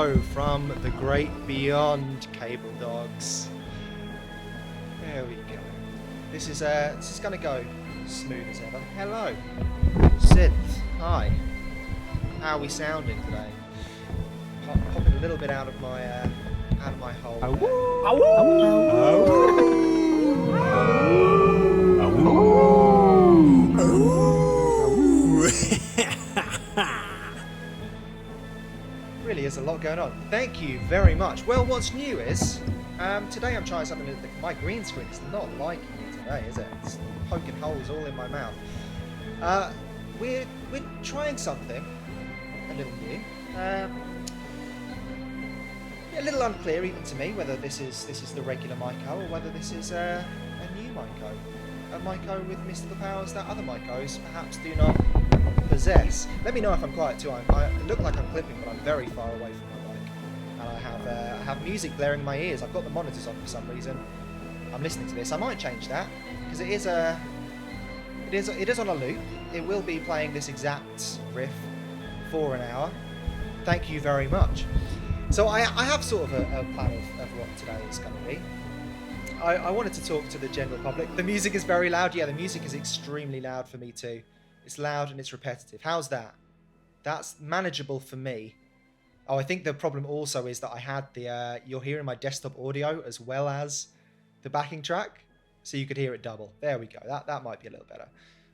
hello from the great beyond, cable dogs. There we go. This is gonna go smooth as ever. Hello, Synth. Hi. How are we sounding today? Popping a little bit out of my hole. Really is a lot going on. Thank you very much. Well, what's new is today I'm trying something. My green screen is not liking me today, is it? It's poking holes all in my mouth. We're trying something a little new. A little unclear even to me whether this is the regular Myco or whether this is a new Myco. A Myco with mystical powers that other Mycos perhaps do not possess. Let me know if I'm quiet too. I look like I'm clipping, but I'm very far away from my mic, and I have music blaring in my ears. I've got the monitors on for some reason. I'm listening to this. I might change that because it is on a loop. It will be playing this exact riff for an hour. Thank you very much. So I have sort of a plan of what today is going to be. I wanted to talk to the general public. The music is very loud. Yeah, the music is extremely loud for me too. It's loud and it's repetitive. How's that? That's manageable for me. Oh, I think the problem also is that I had you're hearing my desktop audio as well as the backing track, so you could hear it double. There we go. That might be a little better.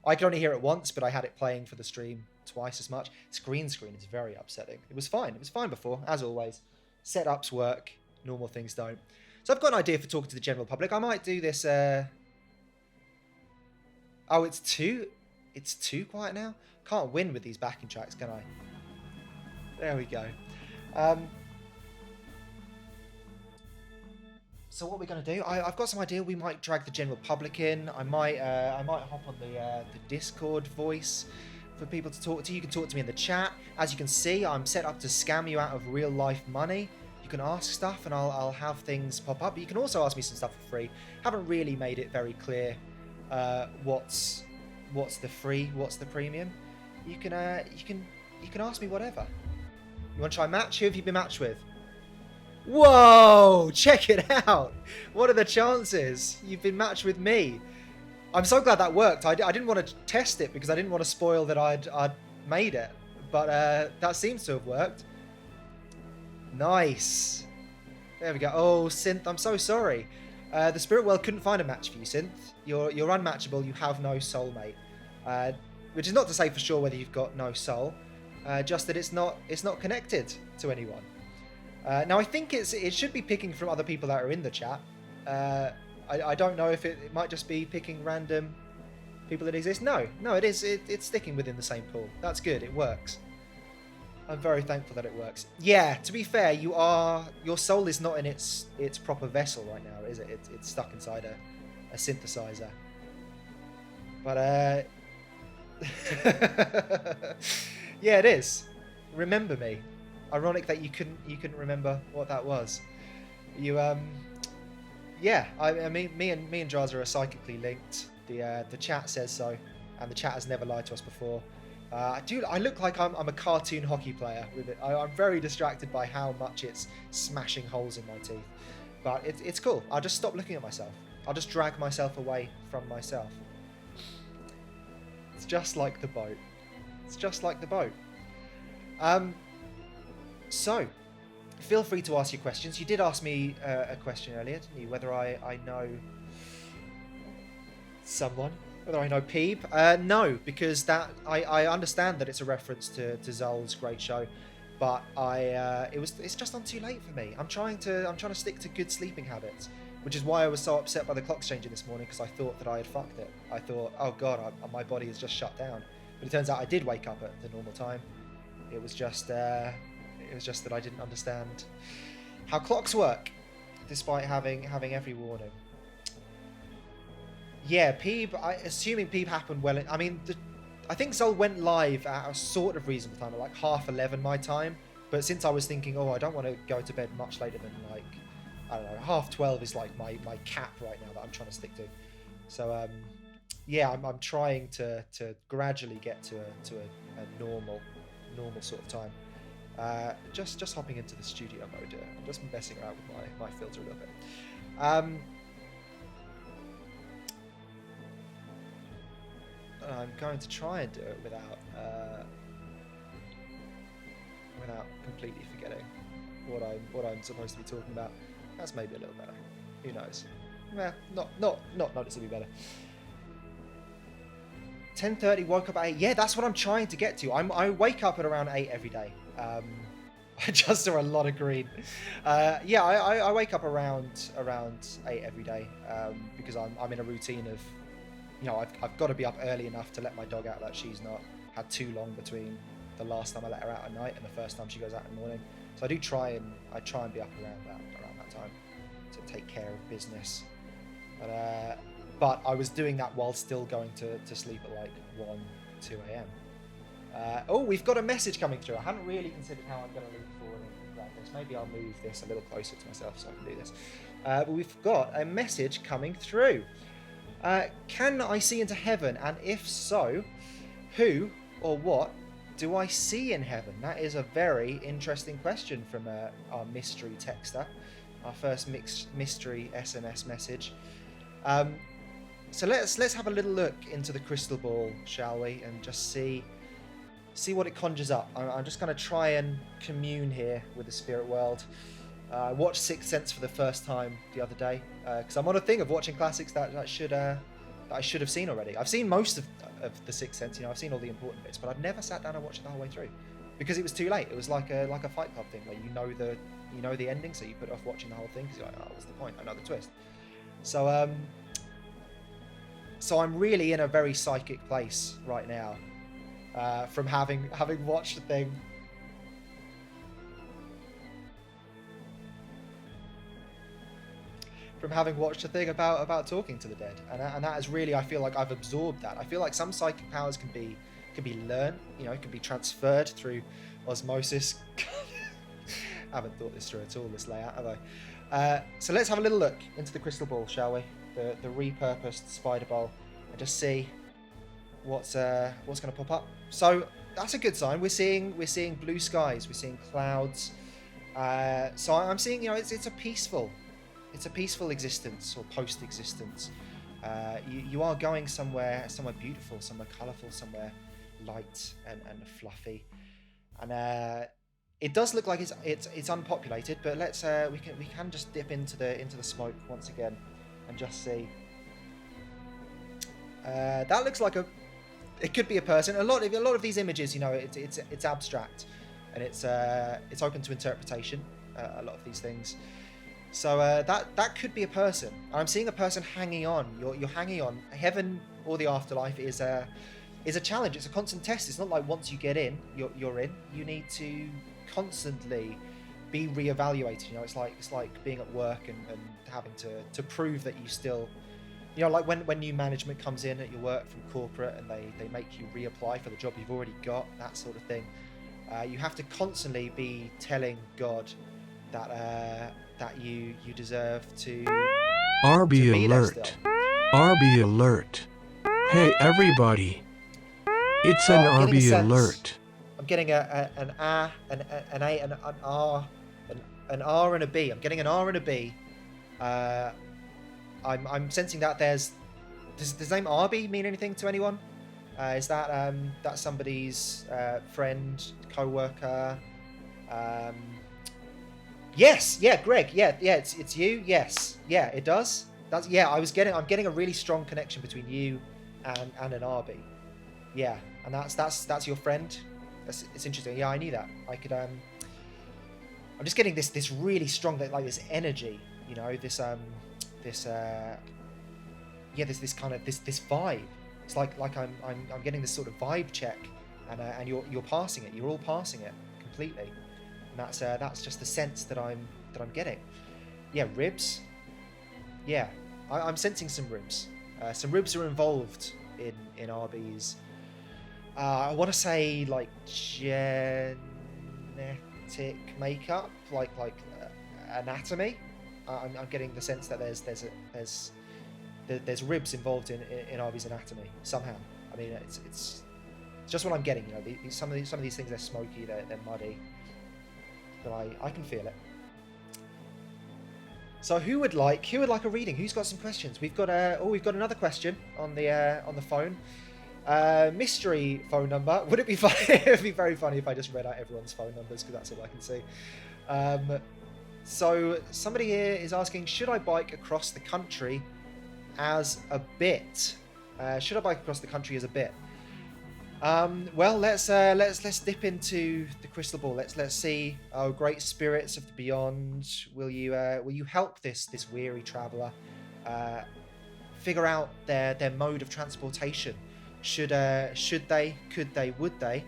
I could only hear it once, but I had it playing for the stream twice as much. Green screen is very upsetting. It was fine. It was fine before, as always. Setups work. Normal things don't. So I've got an idea for talking to the general public. I might do this. Oh, it's too quiet now. Can't win with these backing tracks, can I? There we go. So what we're going to do, I've got some idea. We might drag the general public in. I might hop on the Discord voice for people to talk to. You can talk to me in the chat. As you can see, I'm set up to scam you out of real life money. You can ask stuff and I'll have things pop up. But you can also ask me some stuff for free. Haven't really made it very clear what's the free, what's the premium. You can ask me whatever. You want to try a match? Who have you been matched with? Whoa! Check it out. What are the chances? You've been matched with me. I'm so glad that worked. I didn't want to test it because I didn't want to spoil that I'd made it, but that seems to have worked. Nice. There we go. Oh, Synth, I'm so sorry. The spirit world couldn't find a match for you, Synth. You're unmatchable. You have no soulmate. Which is not to say for sure whether you've got no soul, just that it's not connected to anyone. Now I think it should be picking from other people that are in the chat. I don't know if it might just be picking random people that exist. No, it is. It's sticking within the same pool. That's good. It works. I'm very thankful that it works. Yeah, to be fair, your soul is not in its proper vessel right now, is it? It's stuck inside a synthesizer. But yeah, it is. Remember me. Ironic that you couldn't remember what that was. Yeah. I mean, me and Jaza are psychically linked. The chat says so, and the chat has never lied to us before. Dude, I look like I'm a cartoon hockey player with it. I'm very distracted by how much it's smashing holes in my teeth, but it's cool. I'll just stop looking at myself. I'll just drag myself away from myself. It's just like the boat. It's just like the boat. So, feel free to ask your questions. You did ask me a question earlier, didn't you? Whether I know someone, whether I know Peeb. No, because that I understand that it's a reference to Zol's great show, but it's just on too late for me. I'm trying to stick to good sleeping habits, which is why I was so upset by the clock changing this morning, because I thought that I had fucked it. I thought, oh god, my body has just shut down. But it turns out I did wake up at the normal time. It was just that I didn't understand how clocks work, despite having every warning. Yeah, Peeb. Assuming Peeb happened well. I mean, I think Zol went live at a sort of reasonable time, at like 11:30 my time. But since I was thinking, I don't want to go to bed much later than like, I don't know, 11:30 is like my cap right now that I'm trying to stick to. So yeah, I'm trying to gradually get to a normal sort of time. Just hopping into the studio mode. I'm just messing around with my filter a little bit. I'm going to try and do it without completely forgetting what I'm supposed to be talking about. That's maybe a little better. Who knows? Not noticeably better. 10:30, woke up at 8. Yeah, that's what I'm trying to get to. I wake up at around 8 every day. I just saw a lot of green. Yeah, I wake up around 8 every day because I'm in a routine of, you know, I've got to be up early enough to let my dog out that she's not had too long between the last time I let her out at night and the first time she goes out in the morning. So I try and be up around that time to take care of business. But I was doing that while still going to sleep at like 1, 2 a.m. Oh, we've got a message coming through. I hadn't really considered how I'm going to move forward and grab this. Maybe I'll move this a little closer to myself so I can do this. But we've got a message coming through. Can I see into heaven? And if so, who or what do I see in heaven? That is a very interesting question from our mystery texter, our first mystery SMS message. So let's have a little look into the crystal ball, shall we, and just see what it conjures up. I'm just going to try and commune here with the spirit world. I watched Sixth Sense for the first time the other day because I'm on a thing of watching classics that I should have seen already. I've seen most of the Sixth Sense, you know, I've seen all the important bits, but I've never sat down and watched it the whole way through because it was too late. It was like a Fight Club thing where you know the ending, so you put off watching the whole thing because you're like, oh, what's the point? I know the twist. So I'm really in a very psychic place right now from having watched the thing. From having watched a thing about talking to the dead, and that is really, I feel like I've absorbed that. I feel like some psychic powers can be learned, you know, it can be transferred through osmosis. I haven't thought this through at all, this layout, have I? So let's have a little look into the crystal ball, shall we? The repurposed spider bowl, and just see what's going to pop up. So that's a good sign. We're seeing blue skies. We're seeing clouds. So I'm seeing, you know, it's a peaceful existence or post-existence. You are going somewhere beautiful, somewhere colourful, somewhere light and fluffy, and it does look like it's unpopulated. But let's we can just dip into the smoke once again and just see. That looks like it could be a person. A lot of these images, you know, it's abstract and it's open to interpretation. A lot of these things. So that could be a person. I'm seeing a person hanging on. You're hanging on. Heaven or the afterlife is a challenge. It's a constant test. It's not like once you get in, you're in. You need to constantly be reevaluated. You know, it's like being at work and having to prove that you still, you know, like when new management comes in at your work from corporate and they make you reapply for the job you've already got, that sort of thing. You have to constantly be telling God that you deserve to RB alert. RB alert. Hey everybody. It's an RB alert. I'm getting an A, an A, an R, an R and a B. I'm getting an R and a B. I'm sensing that does the name Arby mean anything to anyone? Is that somebody's friend, co-worker? Yes, yeah, Greg, yeah, it's you. Yes, yeah, it does. Yeah. I'm getting a really strong connection between you and an Arby. Yeah, and that's your friend. It's interesting. Yeah, I knew that. I could. I'm just getting this really strong, like this energy. You know, this kind of this vibe. It's like I'm getting this sort of vibe check, and you're passing it. You're all passing it completely. And that's just the sense that I'm getting. Yeah, ribs. Yeah, I'm sensing some ribs. Some ribs are involved in RB's. I want to say like genetic makeup, like anatomy. I'm getting the sense that there's ribs involved in RB's anatomy somehow. I mean, it's just what I'm getting. You know, some of these things, they're smoky, they're muddy. but I can feel it. So who would like a reading? Who's got some questions? We've got another question on the phone. Mystery phone number. Would it be funny? It'd be very funny if I just read out everyone's phone numbers, because that's all I can see. So somebody here is asking, should I bike across the country as a bit? Should I bike across the country as a bit? Well, let's dip into the crystal ball. Let's see. Oh, great spirits of the beyond, will you help this weary traveler figure out their mode of transportation? Should they, could they, would they?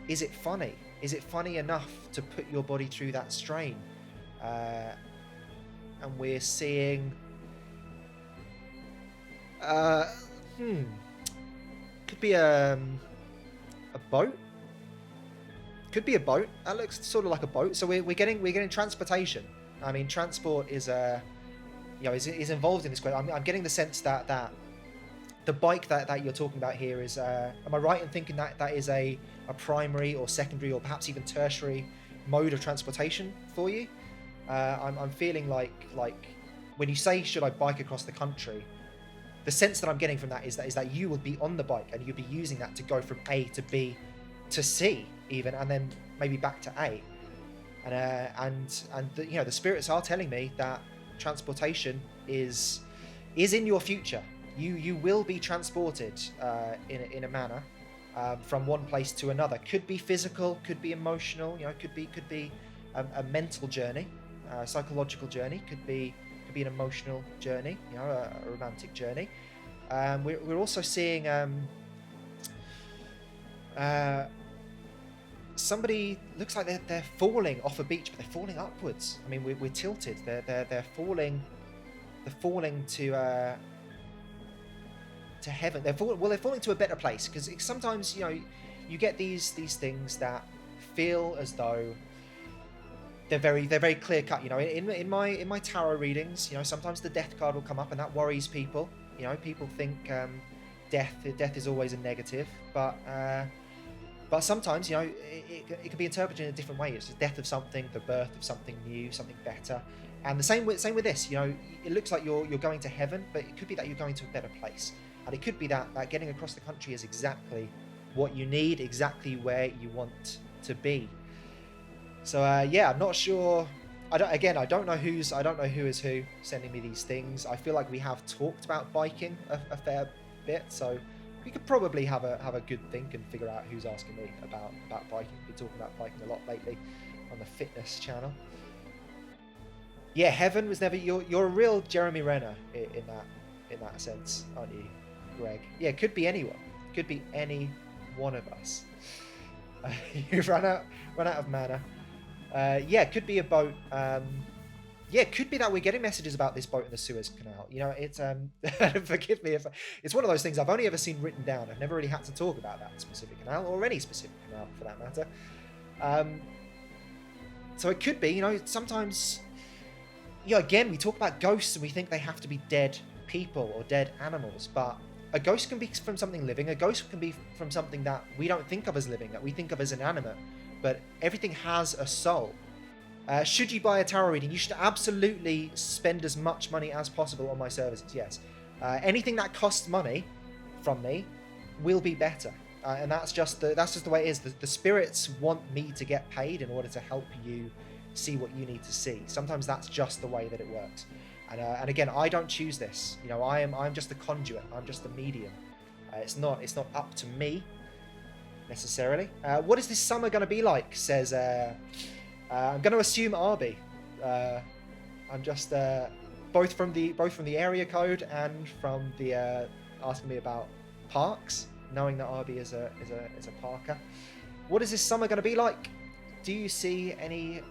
Is it funny? Is it funny enough to put your body through that strain? And we're seeing could be a boat. Could be a boat. That looks sort of like a boat. So we're getting transportation. I mean, transport is is involved in this. I'm getting the sense that the bike that you're talking about here is. Am I right in thinking that is a primary or secondary or perhaps even tertiary mode of transportation for you? I'm feeling like when you say should I bike across the country, the sense that I'm getting from that is that you would be on the bike and you'd be using that to go from A to B to C even, and then maybe back to A. And the spirits are telling me that transportation is in your future. You will be transported in a manner from one place to another. Could be physical, could be emotional. Could be a mental journey, a psychological journey. Could be an emotional journey, a romantic journey. We're also seeing somebody looks like they're falling off a beach, but they're falling upwards. I mean, we're tilted. They're falling to heaven. They're falling to a better place, because sometimes you get these things that feel as though they're very clear cut. In my tarot readings, sometimes the death card will come up, and that worries people. People think death is always a negative, but sometimes it can be interpreted in a different way. It's the death of something, the birth of something new, something better. And the same with this. It looks like you're going to heaven, but it could be that you're going to a better place, and it could be that getting across the country is exactly what you need, exactly where you want to be. So I'm not sure. I don't know who is who sending me these things. I feel like we have talked about biking a fair bit, so we could probably have a good think and figure out who's asking me about biking. We've been talking about biking a lot lately on the fitness channel. Yeah, heaven was never. You're a real Jeremy Renner in that sense, aren't you, Greg? Yeah, it could be anyone. Could be any one of us. You've run out of mana. It could be a boat. It could be that we're getting messages about this boat in the Suez Canal. It's forgive me if it's one of those things I've only ever seen written down. I've never really had to talk about that specific canal, or any specific canal for that matter. So it could be, sometimes, again, we talk about ghosts and we think they have to be dead people or dead animals, but a ghost can be from something living. A ghost can be from something that we don't think of as living, that we think of as inanimate. But everything has a soul. Should you buy a tarot reading, you should absolutely spend as much money as possible on my services, yes. Anything that costs money from me will be better. And that's just the way it is. The spirits want me to get paid in order to help you see what you need to see. Sometimes that's just the way that it works. And again, I don't choose this. I'm just the conduit. I'm just the medium. It's not up to me necessarily. What is this summer going to be like? Says I'm going to assume Arby. I'm just both from the area code and from the asking me about parks, knowing that Arby is a parker. What is this summer going to be like? Do you see any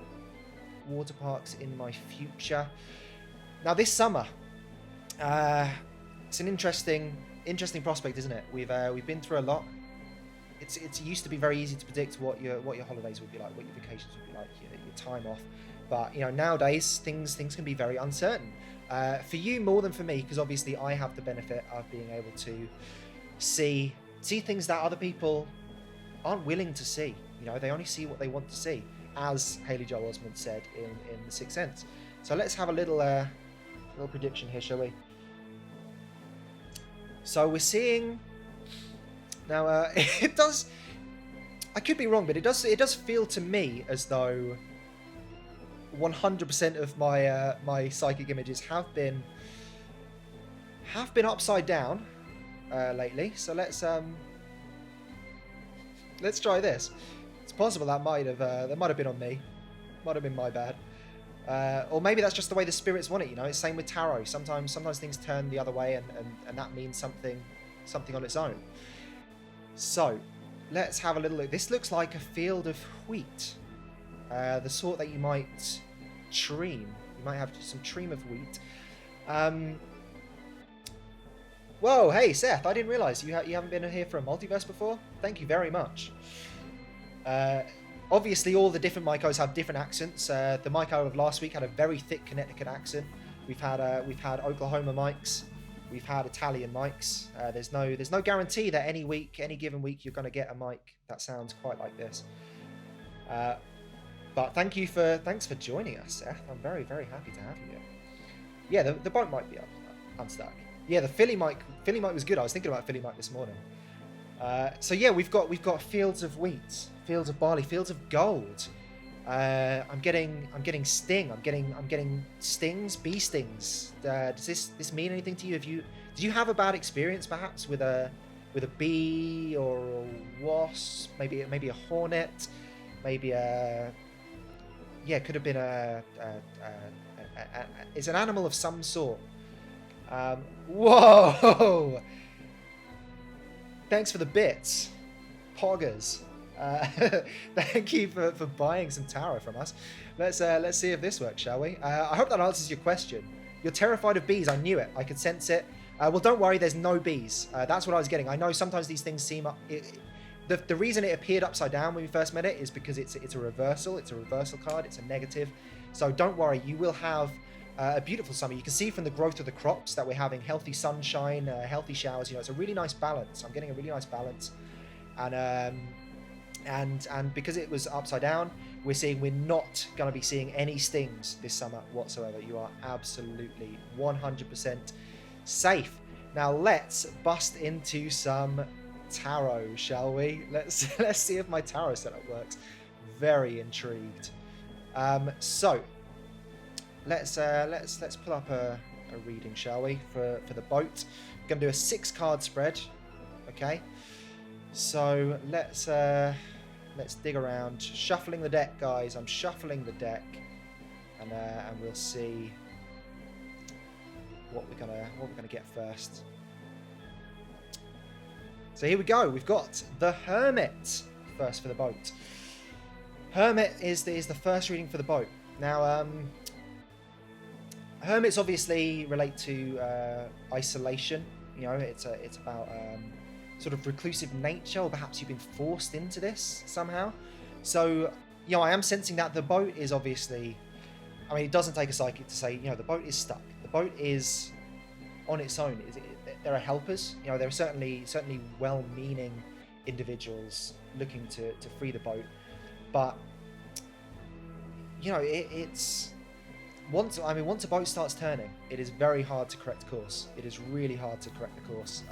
water parks in my future? Now this summer, it's an interesting prospect, isn't it? We've been through a lot. It used to be very easy to predict what your holidays would be like, what your vacations would be like, your time off. But nowadays things can be very uncertain. For you more than for me, because obviously I have the benefit of being able to see things that other people aren't willing to see. They only see what they want to see. as Haley Joel Osment said in The Sixth Sense. So let's have a little prediction here, shall we? So we're seeing now. It does. I could be wrong, but it does feel to me as though 100% of my my psychic images have been upside down lately. So let's try this. It's possible that might have been on me, might have been my bad, or maybe that's just the way the spirits want it. You know, it's same with tarot. Sometimes things turn the other way, and that means something on its own. So let's have a little look. This looks like a field of wheat, the sort that you might tream. You might have some tream of wheat. Whoa, hey Seth, I didn't realise you haven't been here for a multiverse before. Thank you very much. Obviously, all the different Mycos have different accents. The Myco of last week had a very thick Connecticut accent. We've had Oklahoma mics. We've had Italian mics. There's no guarantee that any given week, you're going to get a mic that sounds quite like this. But thanks for joining us, Seth. I'm very, very happy to have you here. Yeah, the boat might be unstuck. Yeah, the Philly mic was good. I was thinking about Philly mic this morning. So yeah, we've got fields of wheat, fields of barley, fields of gold. I'm getting sting. I'm getting stings, bee stings. Does this mean anything to you? Did you have a bad experience perhaps with a bee or a wasp? Maybe a hornet. Maybe could have been it's an animal of some sort. Whoa! Thanks for the bits, poggers. Thank you for buying some tarot from us. Let's see if this works, shall we? I hope that answers your question. You're terrified of bees. I knew it. I could sense it. Well, don't worry. There's no bees. That's what I was getting. I know sometimes these things seem up. The reason it appeared upside down when we first met it is because it's a reversal. It's a reversal card. It's a negative. So don't worry. You will have a beautiful summer. You can see from the growth of the crops that we're having healthy sunshine, healthy showers. You know, it's a really nice balance. I'm getting a really nice balance, and because it was upside down, we're not going to be seeing any stings this summer whatsoever. You are absolutely 100% safe. Now let's bust into some tarot, shall we? Let's see if my tarot setup works. Very intrigued. So let's pull up a reading, shall we, for the boat. I'm gonna do a 6-card spread. Okay, so let's dig around, shuffling the deck, guys. I'm shuffling the deck, and we'll see what we're gonna get first. So here we go. We've got the Hermit first for the boat. Hermit is the first reading for the boat. Now, Hermits obviously relate to isolation. You know, it's about sort of reclusive nature, or perhaps you've been forced into this somehow. So, you know, I am sensing that the boat is obviously, I mean, it doesn't take a psychic to say, you know, the boat is stuck. The boat is on its own. There are helpers. You know, there are certainly well-meaning individuals looking to free the boat, but you know, it's once a boat starts turning, it is very hard to correct course. It is really hard to correct the course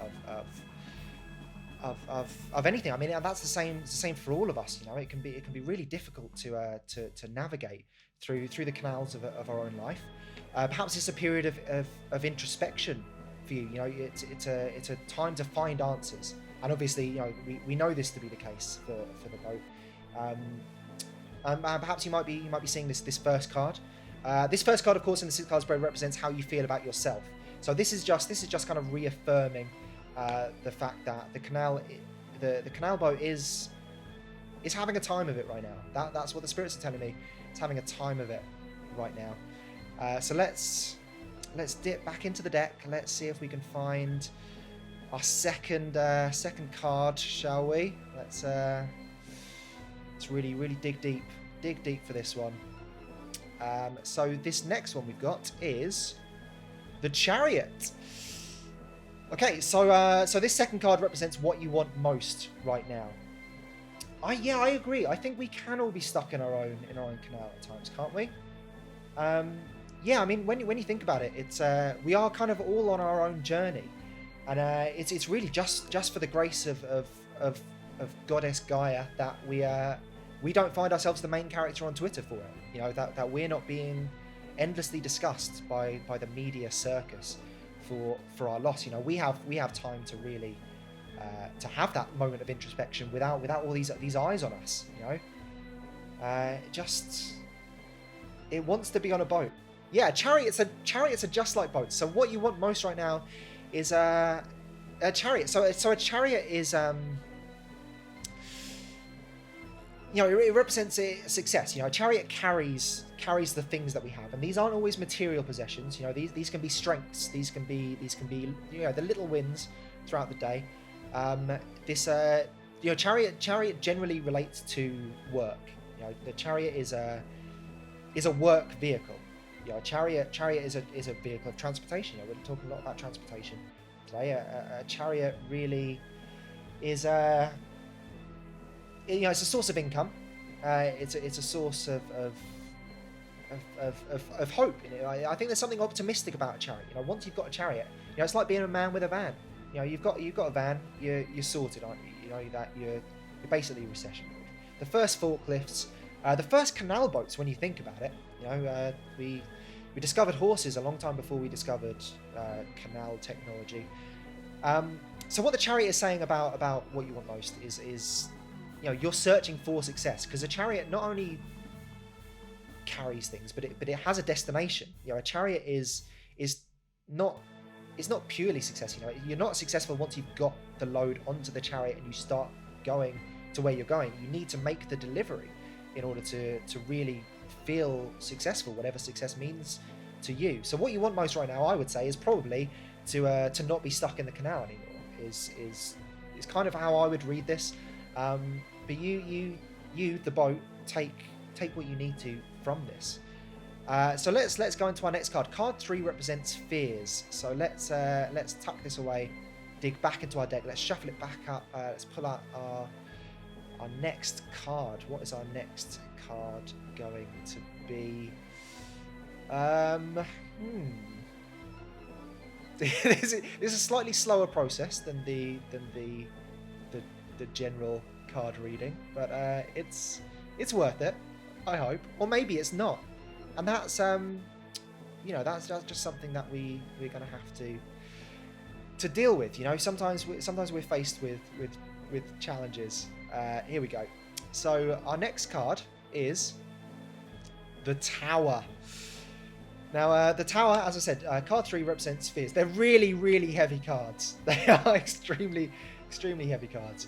of anything. I mean, that's the same for all of us. You know, it can be really difficult to navigate through the canals of our own life. Perhaps it's a period of introspection for you. You know, it's a time to find answers, and obviously, you know, we know this to be the case for the boat. Perhaps you might be seeing this first card. This first card, of course, in the 6 card spread represents how you feel about yourself. So this is just kind of reaffirming the fact that the canal boat is having a time of it right now. That's what the spirits are telling me. It's having a time of it right now. So let's dip back into the deck. Let's see if we can find our second card, shall we? Let's really dig deep for this one. So this next one we've got is the Chariot. Okay, so this second card represents what you want most right now. I agree. I think we can all be stuck in our own canal at times, can't we? Yeah, I mean, when you think about it, it's we are kind of all on our own journey, and it's really just for the grace of Goddess Gaia that we don't find ourselves the main character on Twitter for it. You know, that we're not being endlessly discussed by the media circus for our loss. You know, we have time to really to have that moment of introspection without all these eyes on us. You know, it wants to be on a boat. Yeah, chariots are just like boats. So what you want most right now is a chariot. So a chariot is you know, it represents a success. You know, a chariot carries the things that we have, and these aren't always material possessions. You know, these can be strengths. These can be you know, the little wins throughout the day. You know, chariot generally relates to work. You know, the chariot is a work vehicle. You know, a chariot is a vehicle of transportation. You know, we're talking a lot about transportation today. A chariot really is you know, it's a source of income. It's a source of hope. You know, I think there's something optimistic about a chariot. You know, once you've got a chariot, you know, it's like being a man with a van. You know, you've got a van, you're sorted, aren't you? You know that you're basically recession-proof. The first forklifts, the first canal boats. When you think about it, you know, we discovered horses a long time before we discovered canal technology. So what the chariot is saying about what you want most is you know, you're searching for success, because a chariot not only carries things, but it has a destination. You know, a chariot is not purely success. You know, you're not successful once you've got the load onto the chariot and you start going to where you're going. You need to make the delivery in order to really feel successful, whatever success means to you. So what you want most right now, I would say, is probably to not be stuck in the canal anymore. Is kind of how I would read this. But you, the boat, take what you need to from this. So let's go into our next card. Card 3 represents fears. So let's tuck this away, dig back into our deck. Let's shuffle it back up. Let's pull out our next card. What is our next card going to be? This is a slightly slower process than the general card reading, but it's worth it, I hope. Or maybe it's not, and that's you know, that's just something that we're gonna have to deal with. You know, sometimes we're faced with challenges. Here we go. So our next card is the Tower. Now, the Tower, as I said, card 3 represents fears. They're really, really heavy cards. They are extremely heavy cards.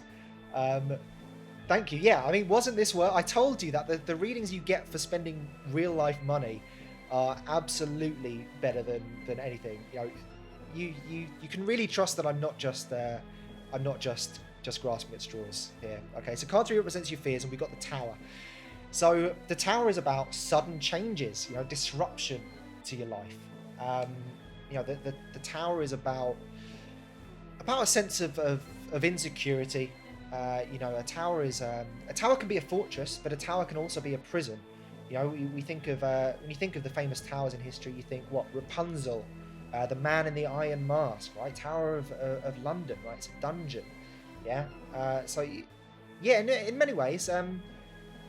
Thank you. Yeah, I mean, wasn't this worth? I told you that the readings you get for spending real life money are absolutely better than anything. You know, you can really trust that I'm not just grasping at straws here. Okay, so card 3 represents your fears, and we've got the Tower. So the Tower is about sudden changes, you know, disruption to your life. You know, the Tower is about a sense of insecurity. You know, a tower can be a fortress, but a tower can also be a prison. You know, we think of when you think of the famous towers in history, you think what? Rapunzel, the Man in the Iron Mask, right? Tower of London, right? It's a dungeon. Yeah. So yeah, in many ways,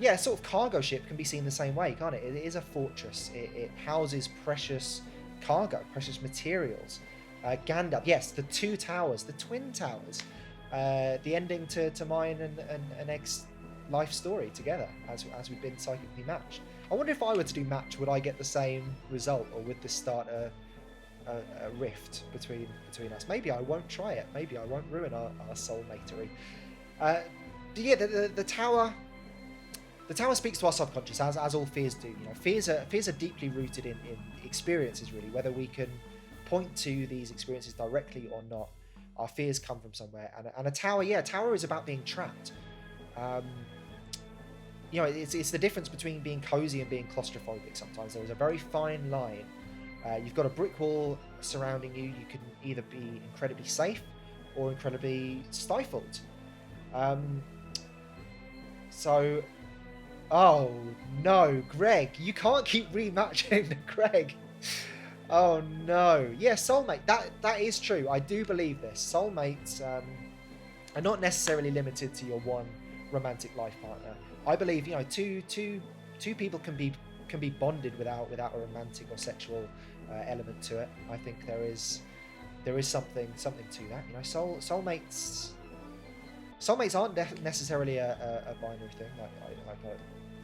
yeah, sort of cargo ship can be seen the same way, can't it? It is a fortress. It houses precious cargo, precious materials. Gandalf, yes, the two towers, the twin towers. The ending to mine and Egg's life story together as we've been psychically matched. I wonder if I were to do match, would I get the same result, or would this start a rift between us? Maybe I won't try it. Maybe I won't ruin our soulmatery. Yeah, the tower. The Tower speaks to our subconscious, as all fears do. You know, fears are deeply rooted in experiences, really. Whether we can point to these experiences directly or not, our fears come from somewhere. And a tower, yeah, a tower is about being trapped. You know, it's the difference between being cozy and being claustrophobic. Sometimes there is a very fine line. You've got a brick wall surrounding you. You can either be incredibly safe or incredibly stifled. So, oh no, Greg, you can't keep rematching Greg. Oh no, yeah, soulmate. That is true. I do believe this. Soulmates are not necessarily limited to your one romantic life partner. I believe two people can be bonded without a romantic or sexual element to it. I think there is something to that. Soulmates aren't necessarily a binary thing. Like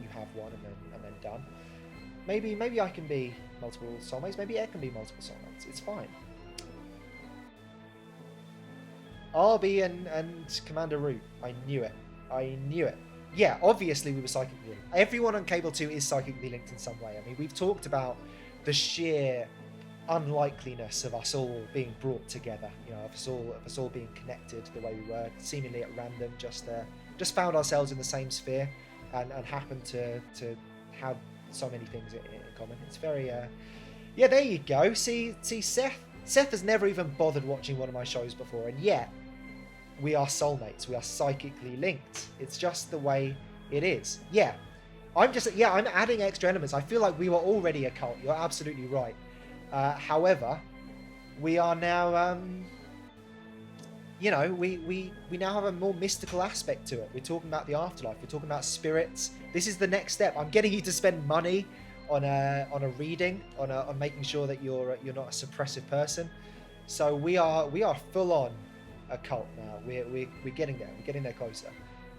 you have one and then done. Maybe I can be multiple soulmates. Maybe Ed can be multiple soulmates. It's fine. RB and Commander Root. I knew it. Yeah, obviously we were psychically linked. Everyone on Cable 2 is psychically linked in some way. I mean, we've talked about the sheer unlikeliness of us all being brought together. Of us all being connected the way we were, seemingly at random, just found ourselves in the same sphere and happened to have so many things in common. It's very yeah, there you go. See Seth has never even bothered watching one of my shows before, and yet we are soulmates. We are psychically linked. It's just the way it is. Yeah, I'm adding extra elements. I feel like we were already a cult. You're absolutely right. However, we are now we now have a more mystical aspect to it. We're talking about the afterlife. We're talking about spirits. This is the next step. I'm getting you to spend money on a reading, on making sure that you're not a suppressive person. So we are full on a cult now. We're getting there. We're getting there closer.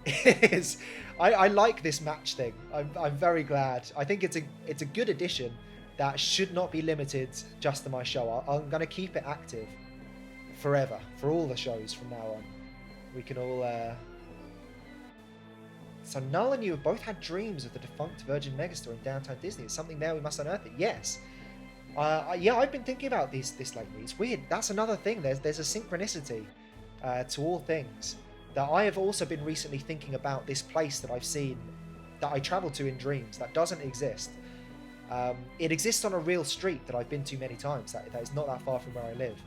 It is. I like this match thing. I'm very glad. I think it's a good addition that should not be limited just to my show. I'm going to keep it active forever for all the shows from now on. We can all So Null and you have both had dreams of the defunct Virgin Megastore in downtown Disney. It's something there, we must unearth it. Yes. Yeah, I've been thinking about this lately. It's weird. That's another thing. There's a synchronicity to all things. That I have also been recently thinking about this place that I've seen, that I travel to in dreams, that doesn't exist. It exists on a real street that I've been to many times. That is not that far from where I live.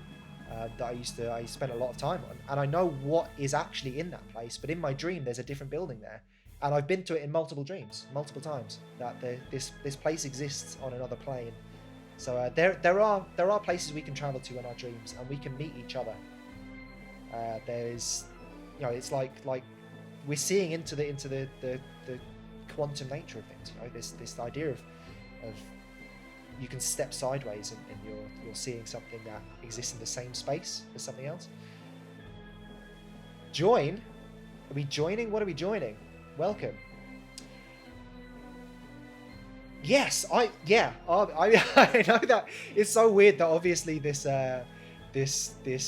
That I spent a lot of time on, and I know what is actually in that place. But in my dream, there's a different building there, and I've been to it in multiple dreams, multiple times. That this place exists on another plane. So there are places we can travel to in our dreams, and we can meet each other. There's, it's like we're seeing into the quantum nature of things. This idea of you can step sideways and you're seeing something that exists in the same space as something else. Join? Are we joining? What are we joining? Welcome. Yes, I know that it's so weird that obviously this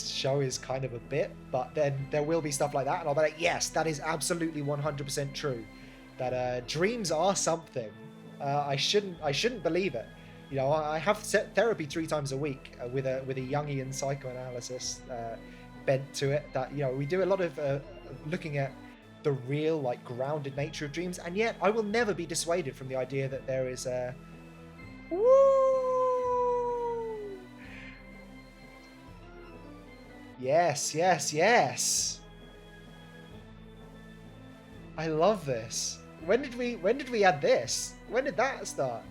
show is kind of a bit, but then there will be stuff like that, and I'll be like, yes, that is absolutely 100% true. That dreams are something. I shouldn't believe it. I have therapy 3 times a week with a Jungian psychoanalysis bent to it. That we do a lot of looking at the real, like, grounded nature of dreams, and yet I will never be dissuaded from the idea that there is a Yes. I love this. When did we add this? When did that start?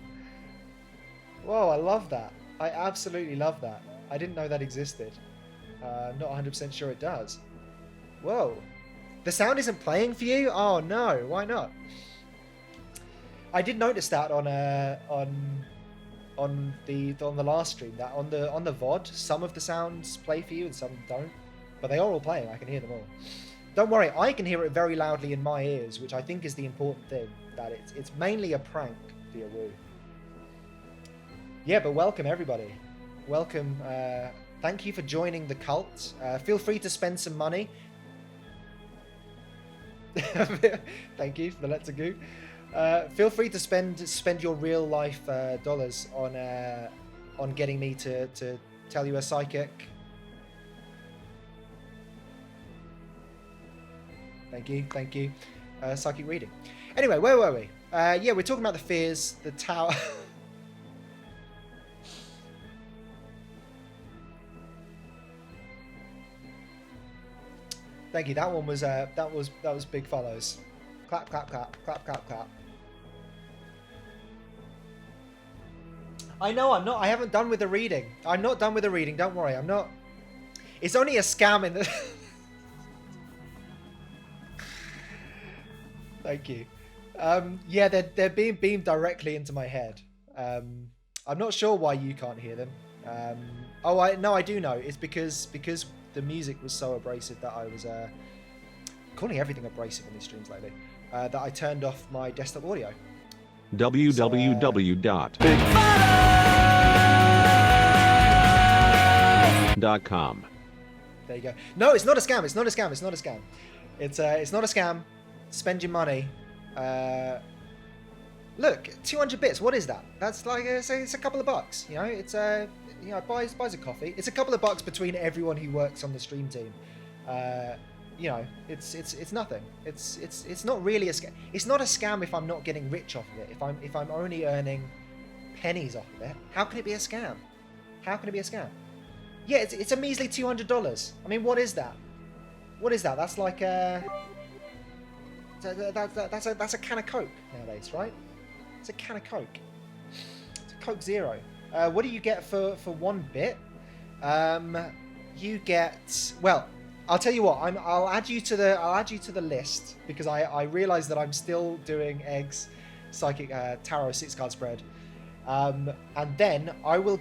Whoa, I love that. I absolutely love that. I didn't know that existed. Not 100% sure it does. Whoa. The sound isn't playing for you? Oh no, why not? I did notice that on the last stream, that on the VOD, some of the sounds play for you and some don't. But they are all playing, I can hear them all. Don't worry, I can hear it very loudly in my ears, which I think is the important thing. That it's mainly a prank, dear Woo. Yeah, but welcome everybody. Welcome. Thank you for joining the cult. Feel free to spend some money. Thank you for the Let's Go. Feel free to spend your real life dollars on getting me to tell you a psychic. Thank you. Psychic reading. Anyway, where were we? Yeah, we're talking about the fears, the tower. Thank you. That one was that was big follows. Clap, clap, clap, clap, clap, clap. I know I'm not. I haven't done with the reading. I'm not done with the reading. Don't worry. I'm not. It's only a scam in the. Thank you. Yeah, they're being beamed directly into my head. I'm not sure why you can't hear them. I do know. It's because the music was so abrasive that I was calling everything abrasive in these streams lately. That I turned off my desktop audio. www.com. There you go. No, it's not a scam. It's not a scam. It's not a scam. It's not a scam. Spend your money. Look, 200 bits. What is that? That's like it's a couple of bucks. You know, it's buys a coffee. It's a couple of bucks between everyone who works on the stream team. You know, it's nothing. It's not really a scam. It's not a scam if I'm not getting rich off of it. If I'm only earning pennies off of it, how can it be a scam? How can it be a scam? Yeah, it's a measly $200. I mean, what is that? What is that? That's like that's a can of Coke nowadays, right? It's a can of Coke. It's a Coke Zero. What do you get for 1 bit? You get, well, I'll tell you what. I'll add you to the list because I realize that I'm still doing eggs, psychic tarot 6-card spread, and then I will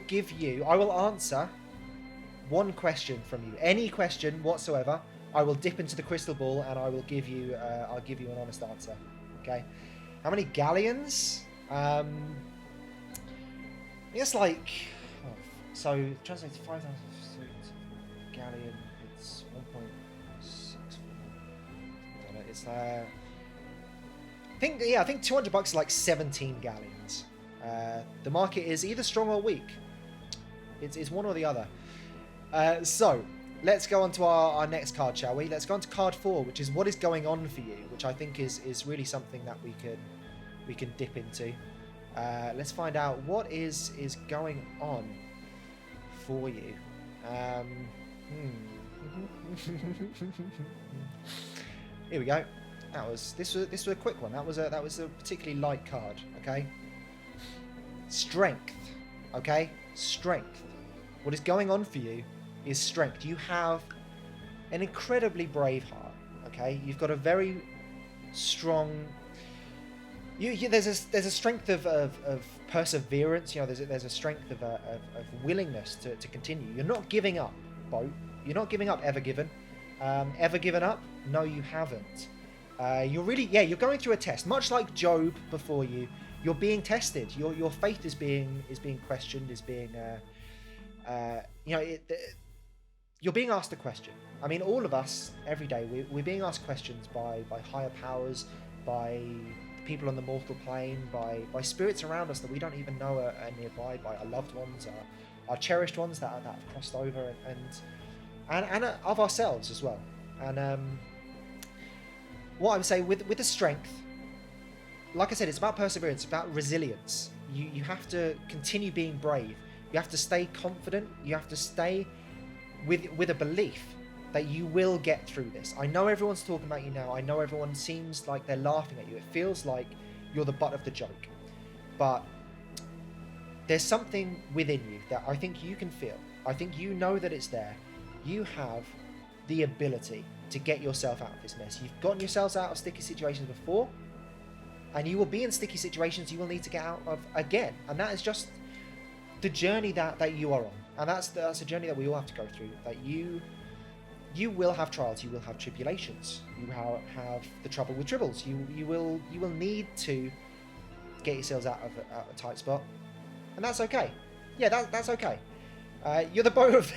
answer one question from you, any question whatsoever. I will dip into the crystal ball and I will give you I'll give you an honest answer. Okay, how many galleons? It's like, so translate to 5,000 galleon. It's 1.64. It's I think $200 is like 17 galleons. The market is either strong or weak. It's one or the other. So let's go on to our next card, shall we? Let's go on to card 4, which is what is going on for you, which I think is really something that we can dip into. Let's find out what is going on for you. Here we go. This was a quick one. That was a particularly light card. Okay. Strength. Okay. Strength. What is going on for you is strength. You have an incredibly brave heart. Okay. You've got a very strong. There's a strength of perseverance. You know, there's a strength of willingness to continue. You're not giving up, Bo. You're not giving up. Ever given up? No, you haven't. You're going through a test, much like Job before you. You're being tested. Your faith is being questioned. You're being asked a question. I mean, all of us every day we're being asked questions by higher powers, by people on the mortal plane, by spirits around us that we don't even know are nearby, by our loved ones, our cherished ones that have crossed over, and of ourselves as well. And what I would say with the strength, like I said, it's about perseverance, it's about resilience. You have to continue being brave. You have to stay confident. You have to stay with a belief that you will get through this. I know everyone's talking about you now. I know everyone seems like they're laughing at you. It feels like you're the butt of the joke. But there's something within you that I think you can feel. I think you know that it's there. You have the ability to get yourself out of this mess. You've gotten yourselves out of sticky situations before, and you will be in sticky situations you will need to get out of again. And that is just the journey that you are on. And that's a journey that we all have to go through. That you will have trials, you will have tribulations, you have the trouble with tribbles. You will need to get yourselves out of a tight spot, and that's okay. Yeah, that's okay. You're the boat of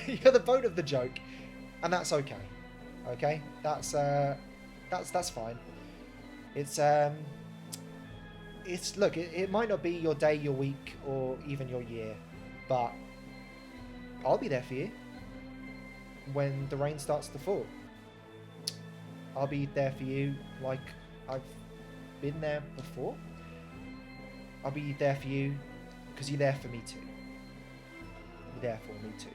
the joke, and that's okay. Okay, that's fine. Look, it might not be your day, your week, or even your year, but I'll be there for you when the rain starts to fall. I'll be there for you like I've been there before. I'll be there for you because you're there for me too. You're there for me too.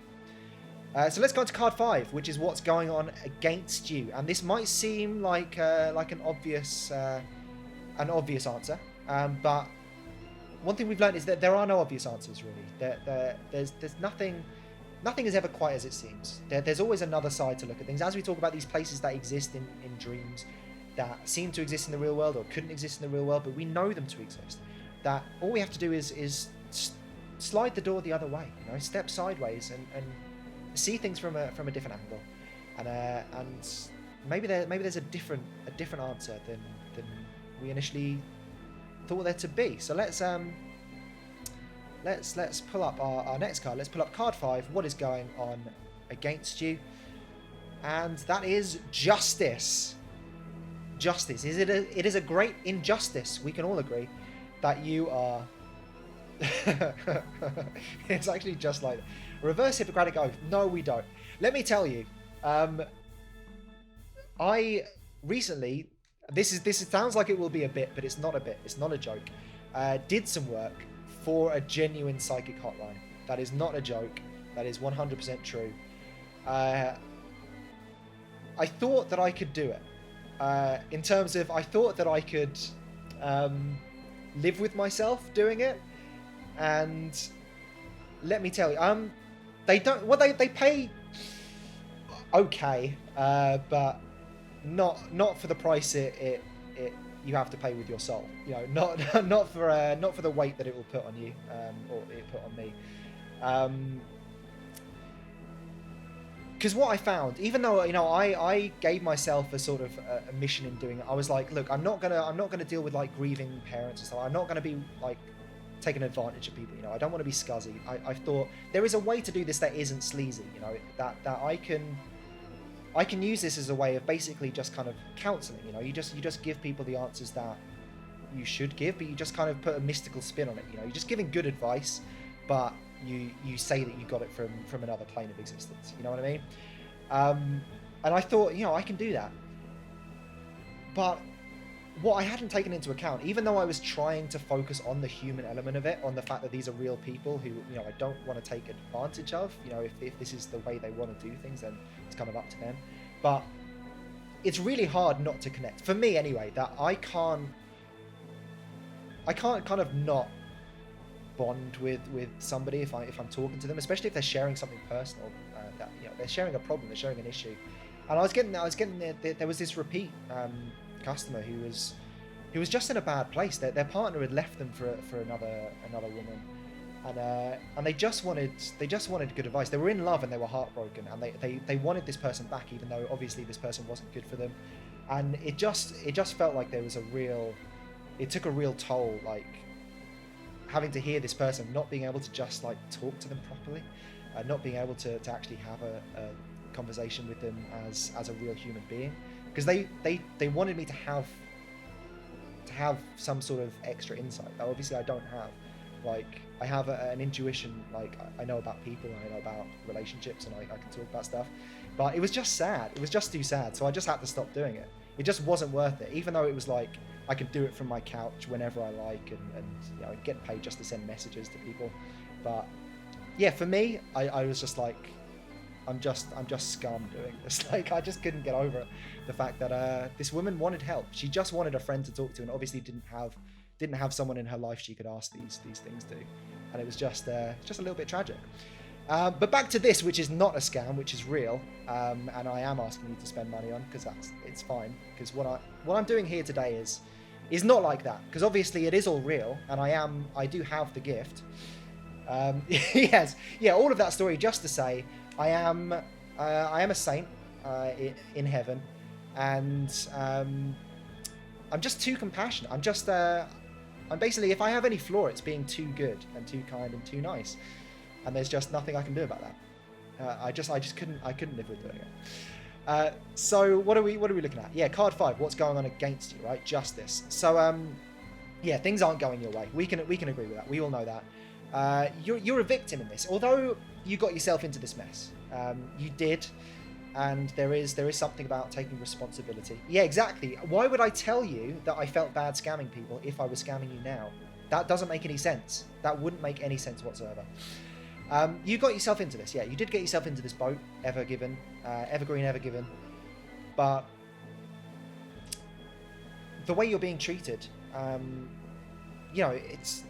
So let's go on to card 5, which is what's going on against you. And this might seem like an obvious an obvious answer, but one thing we've learned is that there are no obvious answers, really. There's nothing is ever quite as it seems. There's always another side to look at things. As we talk about these places that exist in dreams, that seem to exist in the real world or couldn't exist in the real world, but we know them to exist, that all we have to do is slide the door the other way, step sideways and see things from a different angle, and maybe there's a different answer than we initially thought there to be. So let's pull up our next card. Let's pull up card 5. What is going on against you? And that is justice. Justice. It is a great injustice. We can all agree that you are. It's actually just like reverse Hippocratic oath. No, we don't. Let me tell you. I recently. This sounds like it will be a bit, but it's not a bit. It's not a joke. Did some work for a genuine psychic hotline. That is not a joke. That is 100% true. I thought that I could do it. In terms of, I thought that I could live with myself doing it. And let me tell you, they don't. Well, they pay okay, but not for the price it you have to pay with your soul. Not for the weight that it will put on you, or it put on me. Because what I found, even though I gave myself a sort of a mission in doing it, I was like, look, I'm not gonna deal with like grieving parents and stuff. I'm not gonna be like taking advantage of people. I don't want to be scuzzy. I thought there is a way to do this that isn't sleazy. That I can use this as a way of basically just kind of counselling. You just give people the answers that you should give, but you just kind of put a mystical spin on it. You're just giving good advice, but you say that you got it from another plane of existence. You know what I mean? And I thought, I can do that. But what I hadn't taken into account, even though I was trying to focus on the human element of it, on the fact that these are real people who, I don't want to take advantage of, if this is the way they want to do things, then it's kind of up to them. But it's really hard not to connect. For me, anyway, that I can't kind of not bond with somebody if I'm talking to them, especially if they're sharing something personal, that they're sharing a problem, they're sharing an issue. And I was getting there was this repeat customer who was just in a bad place. Their partner had left them for another woman, and they just wanted good advice. They were in love and they were heartbroken, and they wanted this person back, even though obviously this person wasn't good for them. And it just felt like there was it took a real toll, like having to hear this person not being able to just like talk to them properly, not being able to actually have a conversation with them as a real human being. Because they wanted me to have some sort of extra insight that obviously I don't have. Like I have an intuition, like I know about people and I know about relationships and I can talk about stuff. But it was just sad. It was just too sad. So I just had to stop doing it. It just wasn't worth it. Even though it was like I could do it from my couch whenever I like and get paid just to send messages to people. But yeah, for me, I was just like, I'm just scum doing this. Like I just couldn't get over the fact that this woman wanted help. She just wanted a friend to talk to, and obviously didn't have someone in her life she could ask these things to, and it was just a little bit tragic. But back to this, which is not a scam, which is real, and I am asking you to spend money on, because it's fine. Because what I'm doing here today is not like that, because obviously it is all real, and I do have the gift. Yes, yeah, all of that story just to say I am a saint in heaven, and I'm just too compassionate. I'm basically, if I have any flaw, it's being too good and too kind and too nice, and there's just nothing I can do about that. I couldn't live with doing it. So what are we looking at? Yeah, card 5. What's going on against you? Right, justice. So yeah, things aren't going your way. We can agree with that. We all know that. You're a victim in this, although you got yourself into this mess. You did, and there is something about taking responsibility. Yeah, exactly. Why would I tell you that I felt bad scamming people if I was scamming you now? That doesn't make any sense. That wouldn't make any sense whatsoever. You got yourself into this. Yeah, you did get yourself into this boat, evergreen, ever given. But the way you're being treated You know, it's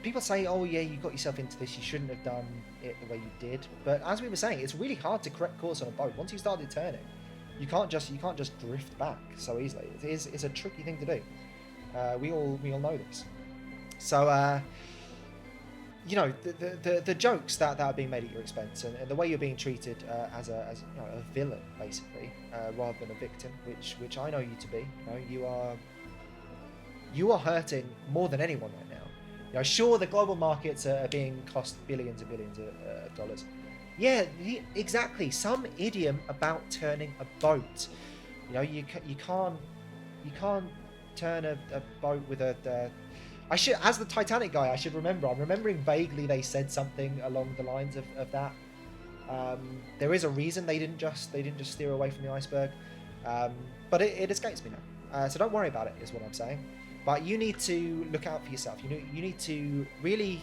people say, "Oh yeah, you got yourself into this. You shouldn't have done it the way you did." But as we were saying, it's really hard to correct course on a boat. Once you started turning, you can't just drift back so easily. It's a tricky thing to do. We all know this. So you know, the jokes that are being made at your expense, and the way you're being treated as you know, a villain basically, rather than a victim, which I know you to be. You know, you are hurting more than anyone right now. You know, sure, the global markets are being cost billions and billions of dollars. Yeah, exactly. Some idiom about turning a boat. You know, you can't turn a boat with a. I should, as the Titanic guy, I should remember. I'm remembering vaguely they said something along the lines of that. There is a reason they didn't just steer away from the iceberg, but it escapes me now. So don't worry about it, is what I'm saying. But you need to look out for yourself. You need to really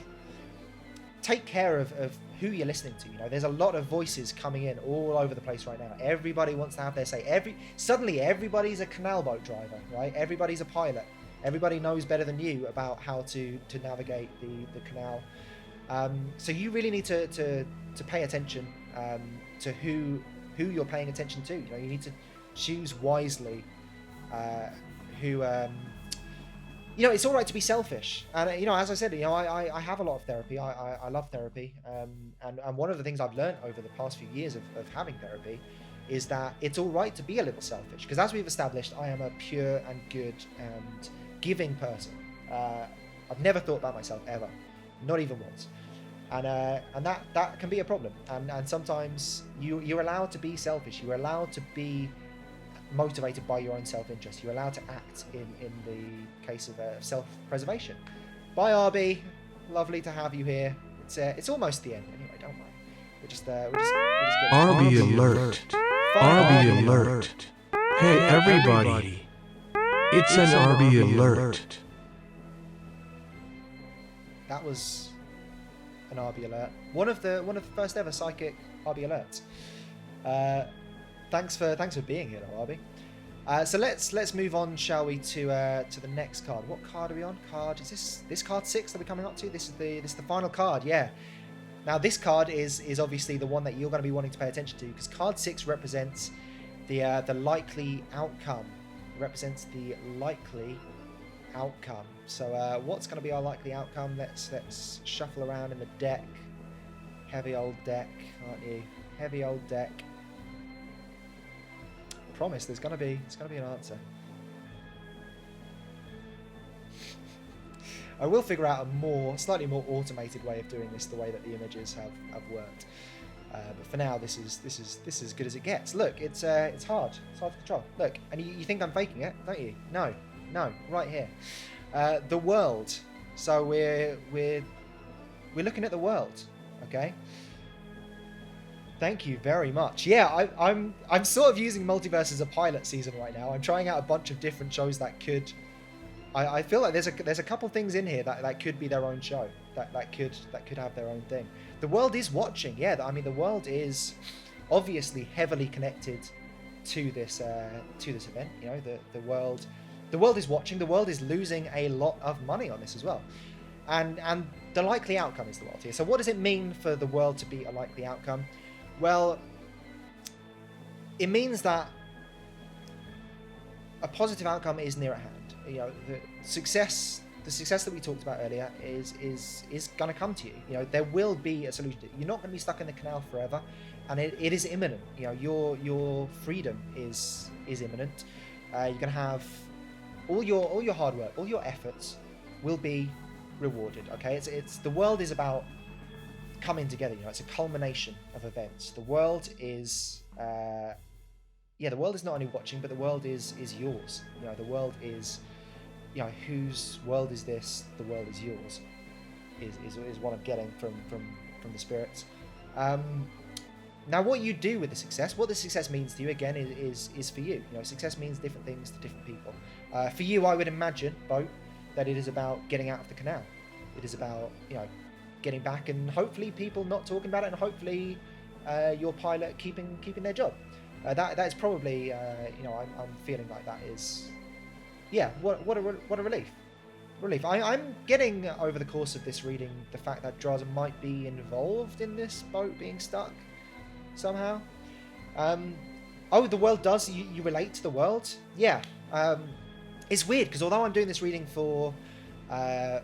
take care of who you're listening to. You know, there's a lot of voices coming in all over the place right now. Everybody wants to have their say. Suddenly everybody's a canal boat driver, right? Everybody's a pilot. Everybody knows better than you about how to navigate the canal. So you really need to pay attention to who you're paying attention to. You know, you need to choose wisely who. You know, it's all right to be selfish, and you know, as I said, you know, I have a lot of therapy. I love therapy, and one of the things I've learned over the past few years of having therapy is that it's all right to be a little selfish, because as we've established, I am a pure and good and giving person. I've never thought about myself ever, not even once, and that can be a problem. And sometimes you're allowed to be selfish. You're allowed to be motivated by your own self-interest. You're allowed to act in the case of self-preservation. Bye, RB. Lovely to have you here. It's almost the end anyway. Don't worry. We're just RB alert. RB alert. Hey everybody. It's an RB alert. That was an RB alert. One of the first ever psychic RB alerts. Thanks for being here, Arby. So let's move on, shall we, to the next card. What card are we on? Is this card 6 that we're coming up to? This is the final card, yeah. Now this card is obviously the one that you're going to be wanting to pay attention to, because card 6 represents the likely outcome. It represents the likely outcome. So what's going to be our likely outcome? Let's shuffle around in the deck. Heavy old deck, aren't you? Heavy old deck. Promise there's gonna be an answer. I will figure out a slightly more automated way of doing this, the way that the images have worked. But for now, this is as good as it gets. Look, it's hard to control. Look, and you think I'm faking it, don't you? No, right here. The world. So we're looking at the world, okay? Thank you very much. Yeah, I'm sort of using Multiverse as a pilot season right now. I'm trying out a bunch of different shows that could. I feel like there's a couple things in here that could be their own show. That could have their own thing. The world is watching. Yeah, I mean the world is obviously heavily connected to this event. You know, the world is watching. The world is losing a lot of money on this as well. And the likely outcome is the world here. So what does it mean for the world to be a likely outcome? Well, it means that a positive outcome is near at hand. You know, the success that we talked about earlier is going to come to you. You know, there will be a solution. You're not going to be stuck in the canal forever, and it is imminent. You know, your freedom is imminent. You're going to have all your hard work, all your efforts will be rewarded. Okay, it's the world is about coming together. You know, it's a culmination of events. The world is the world is not only watching, but the world is yours. You know, the world is, you know, whose world is this? The world is yours. Is what I'm getting from the spirits. Now, what you do with the success, what the success means to you, again, is for you. You know, success means different things to different people. For you, I would imagine, Bo, that it is about getting out of the canal. It is about, you know, getting back, and hopefully people not talking about it, and hopefully your pilot keeping their job. That is probably, you know, I'm feeling like that is, yeah. What a relief. relief. I'm getting, over the course of this reading, the fact that Drazah might be involved in this boat being stuck somehow. Oh, the world does. You relate to the world? Yeah. It's weird because although I'm doing this reading for the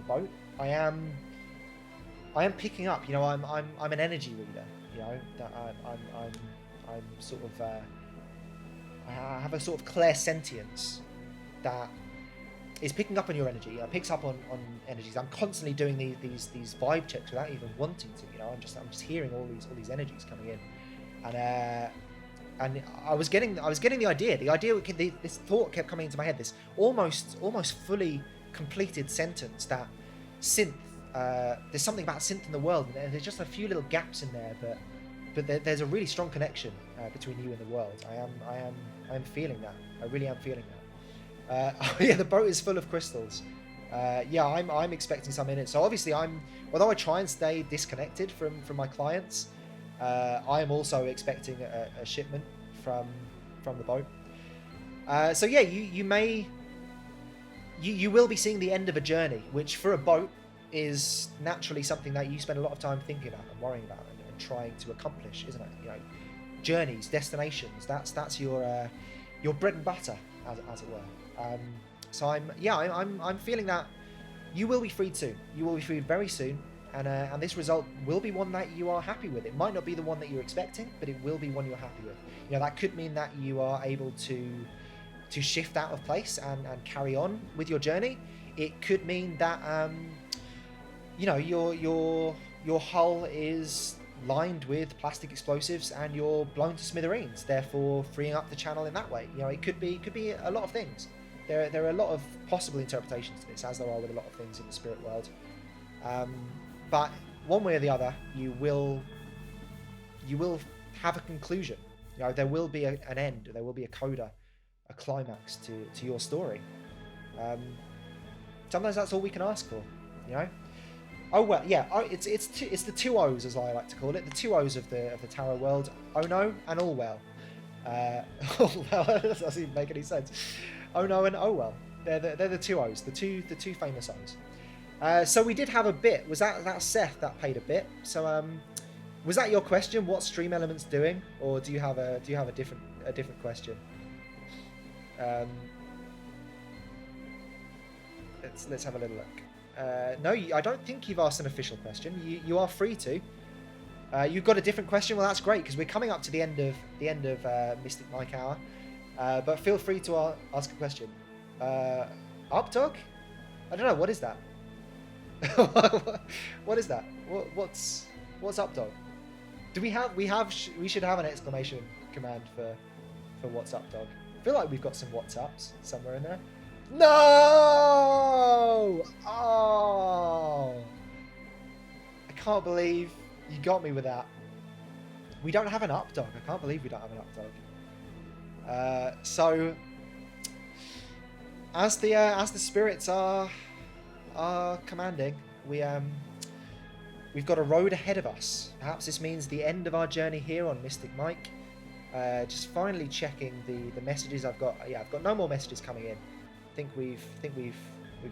boat, I am picking up. You know, I'm an energy reader. You know, that I'm sort of I have a sort of clairsentience that is picking up on your energy. It picks up on energies. I'm constantly doing these vibe checks without even wanting to. You know, I'm just hearing all these energies coming in, and I was getting the idea. This thought kept coming into my head. This almost fully completed sentence that synth. There's something about synth in the world, and there's just a few little gaps in there, but there's a really strong connection between you and the world. I am feeling that. I really am feeling that. Oh yeah, the boat is full of crystals. Yeah, I'm expecting some in it. So obviously, although I try and stay disconnected from my clients, I am also expecting a shipment from the boat. So yeah, you will be seeing the end of a journey, which for a boat is naturally something that you spend a lot of time thinking about and worrying about and trying to accomplish, isn't it? You know, journeys, destinations. That's your bread and butter, as it were. So I'm feeling that you will be freed soon. You will be freed very soon, and this result will be one that you are happy with. It might not be the one that you're expecting, but it will be one you're happy with. You know, that could mean that you are able to shift out of place and carry on with your journey. It could mean that you know, your hull is lined with plastic explosives and you're blown to smithereens, therefore freeing up the channel in that way. You know, it could be a lot of things. There are a lot of possible interpretations to this, as there are with a lot of things in the spirit world. But one way or the other, you will have a conclusion. You know, there will be an end. There will be a coda, a climax to your story. Sometimes that's all we can ask for. You know. Oh well, yeah. It's the two O's, as I like to call it, the two O's of the tarot world. Oh no and all well. Oh well, that doesn't even make any sense. Oh no and oh well. They're the two O's, the two famous O's. So we did have a bit. Was that Seth that paid a bit? So was that your question? What Stream Elements doing, or do you have a different question? Let's have a little look. No, I don't think you've asked an official question. You are free to. You've got a different question. Well, that's great because we're coming up to the end of Mystic Mike Hour. But feel free to ask a question. Updog? I don't know. What is that? What is that? What's Updog? Do we should have an exclamation command for what's Updog. I feel like we've got some WhatsApps somewhere in there. No! Oh! I can't believe you got me with that. We don't have an updog. I can't believe we don't have an updog. So, as the spirits are commanding, we've got a road ahead of us. Perhaps this means the end of our journey here on Mystic Mike. Just finally checking the messages I've got. Yeah, I've got no more messages coming in. I think we've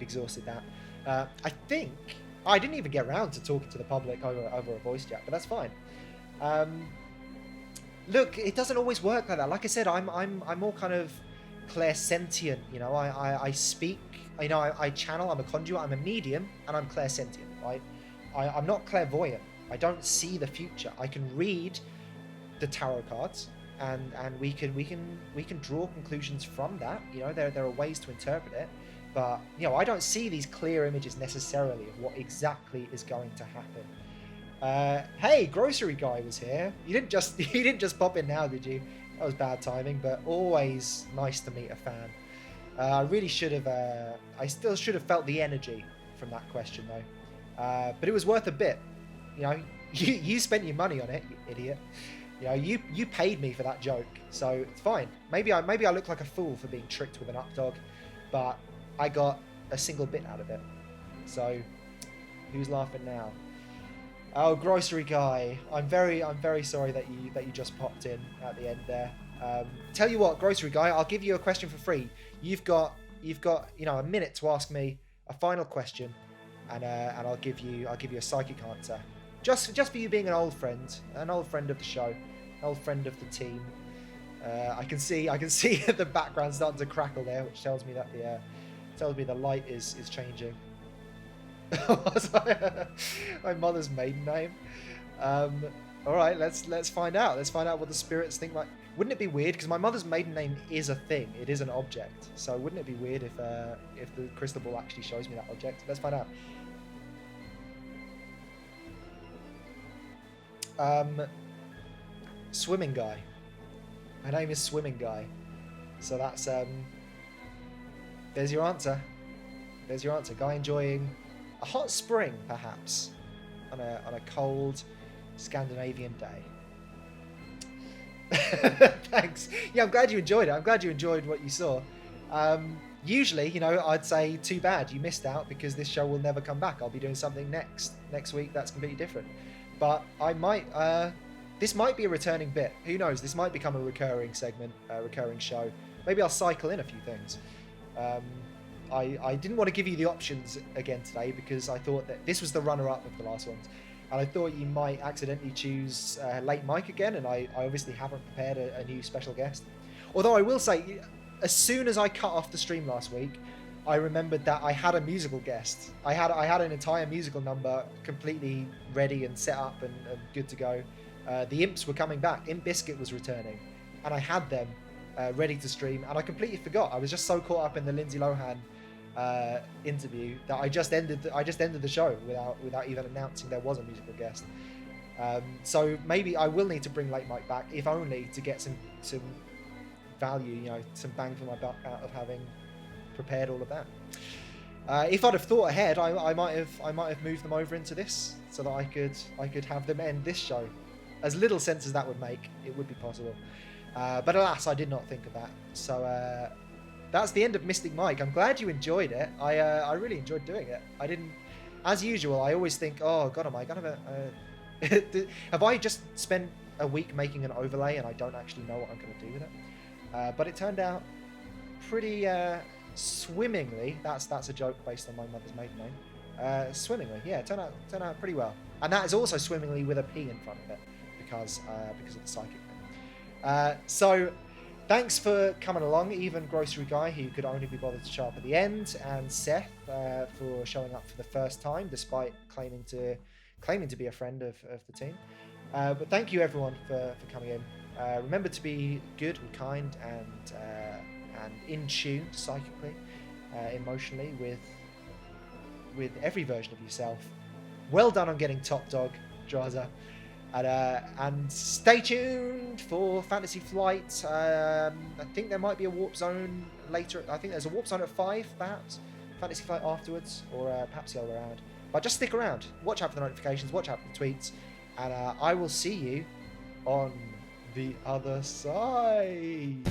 exhausted that. I think I didn't even get around to talking to the public over a voice chat, but that's fine. Look, it doesn't always work like that. Like I said, I'm more kind of clairsentient. You know, I speak. You know, I channel. I'm a conduit. I'm a medium, and I'm clairsentient. Right? I'm not clairvoyant. I don't see the future. I can read the tarot cards. And we can draw conclusions from that. You know, there are ways to interpret it, but you know, I don't see these clear images necessarily of what exactly is going to happen. Hey, grocery guy was here. You didn't just pop in now, did you? That was bad timing, but always nice to meet a fan. I really should have. I still should have felt the energy from that question though. But it was worth a bit. You know, you spent your money on it, you idiot. You know, you paid me for that joke, so it's fine. Maybe I look like a fool for being tricked with an updog, but I got a single bit out of it. So, who's laughing now? Oh, grocery guy. I'm very sorry that you just popped in at the end there. Tell you what, grocery guy, I'll give you a question for free. You've got a minute to ask me a final question, and I'll give you a psychic answer. Just for you being an old friend of the show, an old friend of the team. I can see the background starting to crackle there, which tells me that the light is changing. My mother's maiden name. All right, let's find out. Let's find out what the spirits think. Like, wouldn't it be weird? Because my mother's maiden name is a thing. It is an object. So wouldn't it be weird if the crystal ball actually shows me that object? Let's find out. Swimming guy. My name is Swimming Guy. So that's there's your answer. There's your answer. Guy enjoying a hot spring, perhaps, on a cold Scandinavian day. Thanks. Yeah, I'm glad you enjoyed it. I'm glad you enjoyed what you saw. Usually, I'd say too bad, you missed out, because this show will never come back. I'll be doing something next week that's completely different. But I might. This might be a returning bit. Who knows? This might become a recurring segment, a recurring show. Maybe I'll cycle in a few things. I didn't want to give you the options again today because I thought that this was the runner-up of the last ones. And I thought you might accidentally choose Late Mike again, and I obviously haven't prepared a new special guest. Although I will say, as soon as I cut off the stream last week, I remembered that I had a musical guest. I had an entire musical number completely ready and set up and good to go. The Imps were coming back. Imp Biscuit was returning, and I had them ready to stream, and I completely forgot. I was just so caught up in the Lindsay Lohan interview that I just ended the show without even announcing there was a musical guest. So maybe I will need to bring Late Mike back, if only to get some value, some bang for my buck out of having prepared all of that. If I'd have thought ahead, I might have moved them over into this so that I could have them end this show. As little sense as that would make, it would be possible. But alas, I did not think of that. So that's the end of Mystic Mike. I'm glad you enjoyed it. I really enjoyed doing it. I didn't, as usual, I always think, oh God, am I gonna have I just spent a week making an overlay and I don't actually know what I'm gonna do with it? But it turned out pretty swimmingly. That's a joke based on my mother's maiden name. Swimmingly, yeah, it turned out pretty well. And that is also swimmingly with a P in front of it because of the psychic thing. So thanks for coming along, even Grocery Guy, who could only be bothered to show up at the end, and Seth for showing up for the first time despite claiming to be a friend of the team. But thank you everyone for coming in. Remember to be good and kind and in tune psychically, emotionally with every version of yourself. Well done on getting top dog, Draza. And stay tuned for Fantasy Flight. I think there might be a warp zone later. I think there's a warp zone at 5, perhaps. Fantasy Flight afterwards, or perhaps the other way around. But just stick around. Watch out for the notifications. Watch out for the tweets. And I will see you on the other side.